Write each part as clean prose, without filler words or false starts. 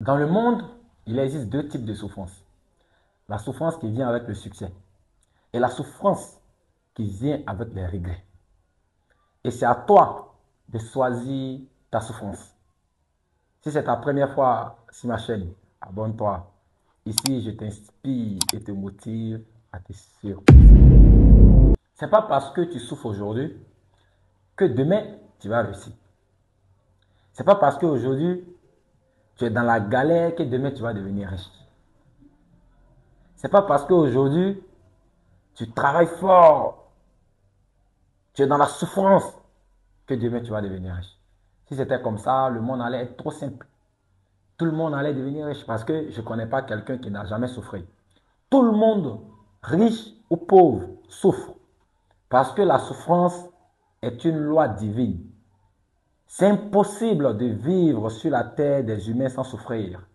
Dans le monde, il existe deux types de souffrance. La souffrance qui vient avec le succès et la souffrance qui vient avec les regrets. Et c'est à toi de choisir ta souffrance. Si c'est ta première fois sur ma chaîne, abonne-toi. Ici, je t'inspire et te motive à te surpasser. Ce n'est pas parce que tu souffres aujourd'hui que demain, tu vas réussir. Ce n'est pas parce qu'aujourd'hui, tu es dans la galère que demain, tu vas devenir riche. Ce n'est pas parce qu'aujourd'hui, tu travailles fort, tu es dans la souffrance, que demain tu vas devenir riche. Si c'était comme ça, le monde allait être trop simple. Tout le monde allait devenir riche parce que je ne connais pas quelqu'un qui n'a jamais souffert. Tout le monde, riche ou pauvre, souffre. Parce que la souffrance est une loi divine. C'est impossible de vivre sur la terre des humains sans souffrir.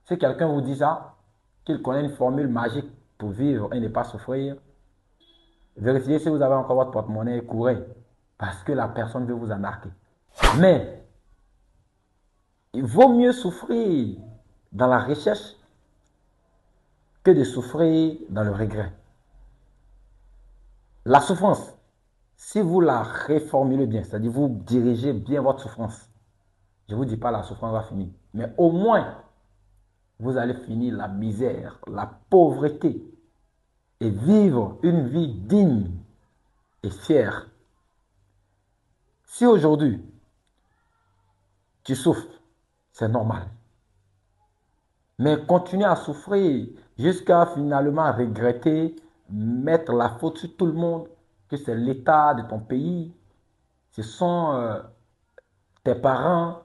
Si quelqu'un vous dit ça, qu'il connaît une formule magique pour vivre et ne pas souffrir, vérifiez si vous avez encore votre porte-monnaie et courez. Parce que la personne veut vous embarquer. Mais il vaut mieux souffrir dans la recherche que de souffrir dans le regret. La souffrance, si vous la reformulez bien, c'est-à-dire vous dirigez bien votre souffrance, je ne vous dis pas la souffrance va finir, mais au moins vous allez finir la misère, la pauvreté et vivre une vie digne et fière. Si aujourd'hui tu souffres, c'est normal. Mais continuer à souffrir jusqu'à finalement regretter, mettre la faute sur tout le monde, que c'est l'état de ton pays, ce sont tes parents,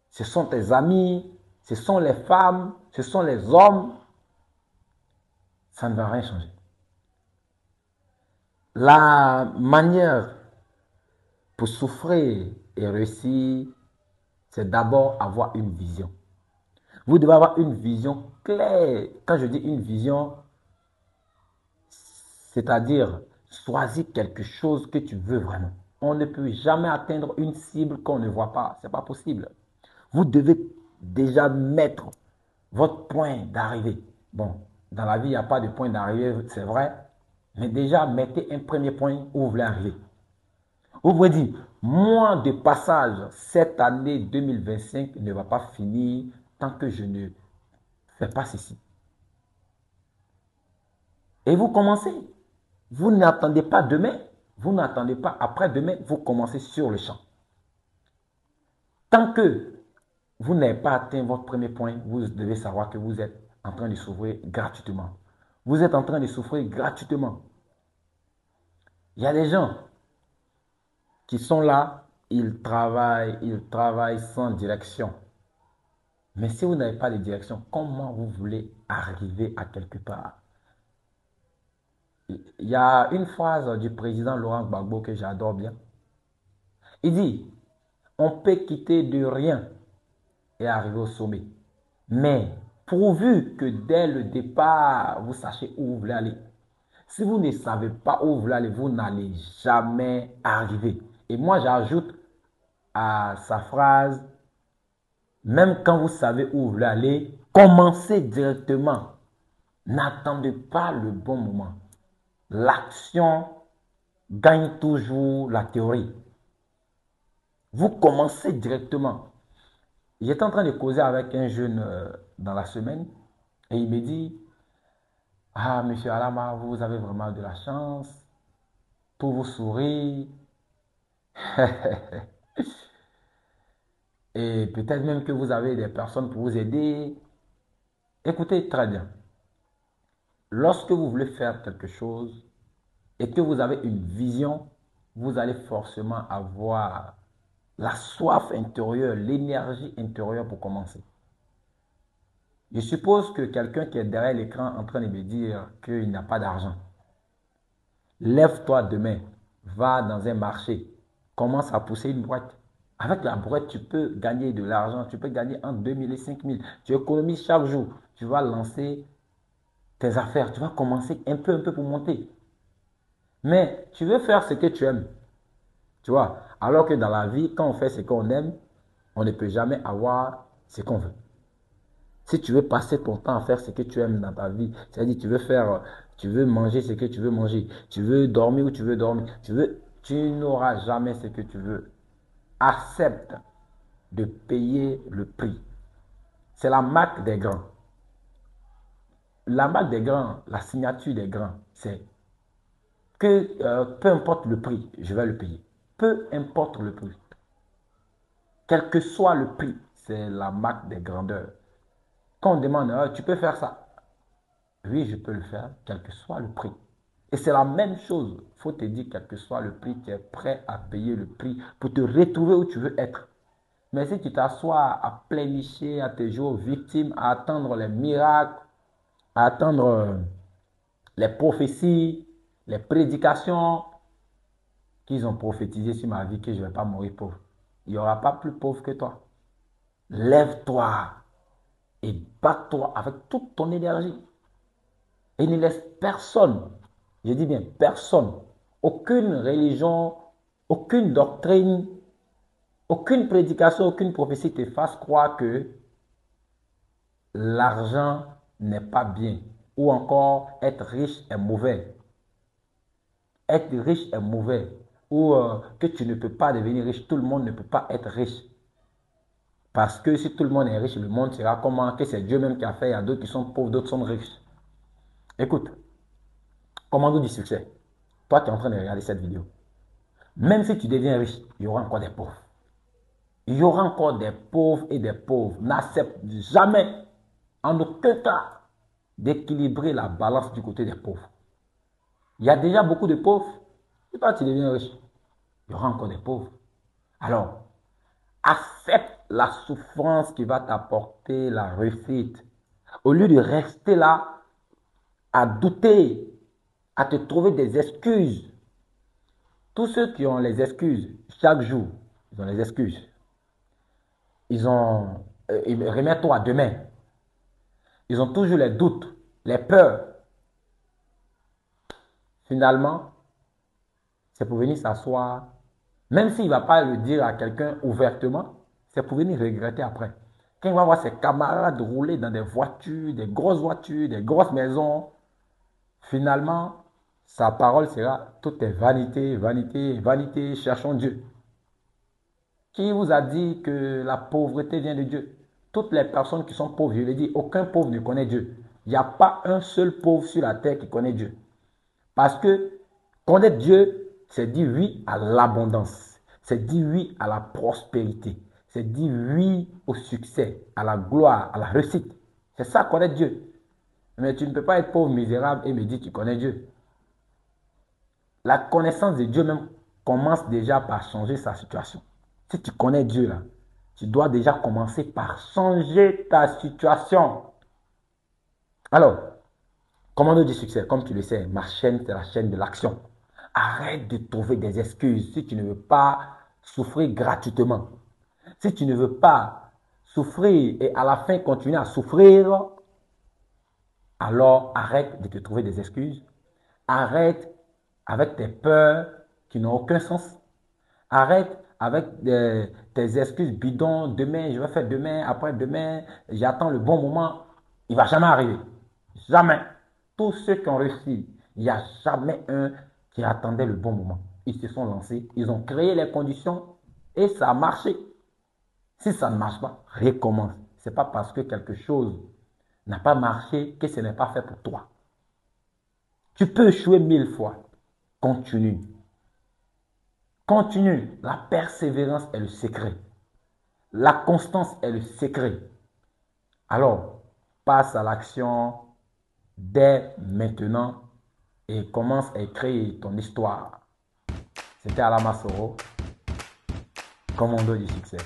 ce sont tes amis, ce sont les femmes, ce sont les hommes, ça ne va rien changer. La manière pour souffrir et réussir, c'est d'abord avoir une vision. Vous devez avoir une vision claire. Quand je dis une vision, c'est-à-dire choisir quelque chose que tu veux vraiment. On ne peut jamais atteindre une cible qu'on ne voit pas. Ce n'est pas possible. Vous devez déjà mettre votre point d'arrivée. Bon, dans la vie, il n'y a pas de point d'arrivée, c'est vrai. Mais déjà, mettez un premier point où vous voulez arriver. Vous pouvez dire, moi de passage, cette année 2025 ne va pas finir tant que je ne fais pas ceci. Et vous commencez. Vous n'attendez pas demain, vous n'attendez pas après-demain, vous commencez sur le champ. Tant que vous n'avez pas atteint votre premier point, vous devez savoir que vous êtes en train de souffrir gratuitement. Vous êtes en train de souffrir gratuitement. Il y a des gens qui sont là, ils travaillent sans direction. Mais si vous n'avez pas de direction, comment vous voulez arriver à quelque part? Il y a une phrase du président Laurent Gbagbo que j'adore bien. Il dit, on peut quitter de rien et arriver au sommet. Mais pourvu que dès le départ, vous sachiez où vous voulez aller. Si vous ne savez pas où vous voulez aller, vous n'allez jamais arriver. Et moi, j'ajoute à sa phrase, même quand vous savez où vous voulez aller, commencez directement. N'attendez pas le bon moment. L'action gagne toujours la théorie. Vous commencez directement. J'étais en train de causer avec un jeune dans la semaine et il me dit, ah, monsieur Alama, vous avez vraiment de la chance, tout vous sourit. Et peut-être même que vous avez des personnes pour vous aider. Écoutez très bien. Lorsque vous voulez faire quelque chose et que vous avez une vision, vous allez forcément avoir la soif intérieure, l'énergie intérieure pour commencer. Je suppose que quelqu'un qui est derrière l'écran en train de me dire qu'il n'a pas d'argent. Lève-toi demain, va dans un marché, commence à pousser une boîte. Avec la boîte, tu peux gagner de l'argent, tu peux gagner entre 2000 et 5000. Tu économises chaque jour, tu vas lancer tes affaires, tu vas commencer un peu pour monter. Mais tu veux faire ce que tu aimes, tu vois. Alors que dans la vie, quand on fait ce qu'on aime, on ne peut jamais avoir ce qu'on veut. Si tu veux passer ton temps à faire ce que tu aimes dans ta vie, c'est-à-dire tu veux manger ce que tu veux manger, tu veux dormir où tu veux dormir, tu n'auras jamais ce que tu veux. Accepte de payer le prix. C'est la marque des grands. La marque des grands, la signature des grands, c'est que peu importe le prix, je vais le payer. Peu importe le prix. Quel que soit le prix, c'est la marque des grandeurs. Quand on demande, tu peux faire ça? Oui, je peux le faire, quel que soit le prix. Et c'est la même chose. Il faut te dire, quel que soit le prix, tu es prêt à payer le prix pour te retrouver où tu veux être. Mais si tu t'assois à pleurnicher, à te jouer aux victimes, à attendre les miracles, à attendre les prophéties, les prédications qu'ils ont prophétisées sur ma vie que je ne vais pas mourir pauvre. Il n'y aura pas plus pauvre que toi. Lève-toi et bats-toi avec toute ton énergie. Et ne laisse personne, je dis bien personne, aucune religion, aucune doctrine, aucune prédication, aucune prophétie te fasse croire que l'argent n'est pas bien ou encore être riche est mauvais. Être riche est mauvais ou que tu ne peux pas devenir riche. Tout le monde ne peut pas être riche. Parce que si tout le monde est riche, le monde sera comment? Que c'est Dieu même qui a fait. Il y a d'autres qui sont pauvres, d'autres sont riches. Écoute, commando du succès. Toi, tu es en train de regarder cette vidéo. Même si tu deviens riche, il y aura encore des pauvres. Il y aura encore des pauvres et des pauvres. N'accepte jamais, en aucun cas, d'équilibrer la balance du côté des pauvres. Il y a déjà beaucoup de pauvres. Si toi, tu deviens riche, il y aura encore des pauvres. Alors, accepte la souffrance qui va t'apporter la réussite. Au lieu de rester là, à douter, à te trouver des excuses. Tous ceux qui ont les excuses, chaque jour, ils ont les excuses. Remets-toi à demain. Ils ont toujours les doutes, les peurs. Finalement, c'est pour venir s'asseoir. Même s'il ne va pas le dire à quelqu'un ouvertement, c'est pour venir regretter après. Quand il va voir ses camarades rouler dans des voitures, des grosses maisons, finalement, sa parole sera tout est vanité, vanité, vanité, cherchons Dieu. Qui vous a dit que la pauvreté vient de Dieu? Toutes les personnes qui sont pauvres, je l'ai dit, aucun pauvre ne connaît Dieu. Il n'y a pas un seul pauvre sur la terre qui connaît Dieu. Parce que connaître Dieu, c'est dire oui à l'abondance. C'est dire oui à la prospérité. C'est dire oui au succès, à la gloire, à la réussite. C'est ça connaître Dieu. Mais tu ne peux pas être pauvre, misérable et me dire que tu connais Dieu. La connaissance de Dieu même commence déjà par changer sa situation. Si tu connais Dieu, là, tu dois déjà commencer par changer ta situation. Alors, commando du succès, comme tu le sais, ma chaîne, c'est la chaîne de l'action. Arrête de trouver des excuses si tu ne veux pas souffrir gratuitement. Si tu ne veux pas souffrir et à la fin continuer à souffrir, alors arrête de te trouver des excuses. Arrête avec tes peurs qui n'ont aucun sens. Arrête avec tes excuses bidons. Demain, je vais faire demain, après-demain, j'attends le bon moment. Il ne va jamais arriver. Jamais. Tous ceux qui ont réussi, il n'y a jamais un qui attendait le bon moment. Ils se sont lancés, ils ont créé les conditions et ça a marché. Si ça ne marche pas, recommence. Ce n'est pas parce que quelque chose n'a pas marché que ce n'est pas fait pour toi. Tu peux échouer 1000 fois. Continue. Continue. La persévérance est le secret. La constance est le secret. Alors, passe à l'action dès maintenant et commence à écrire ton histoire. C'était Alama Soro, commando du succès.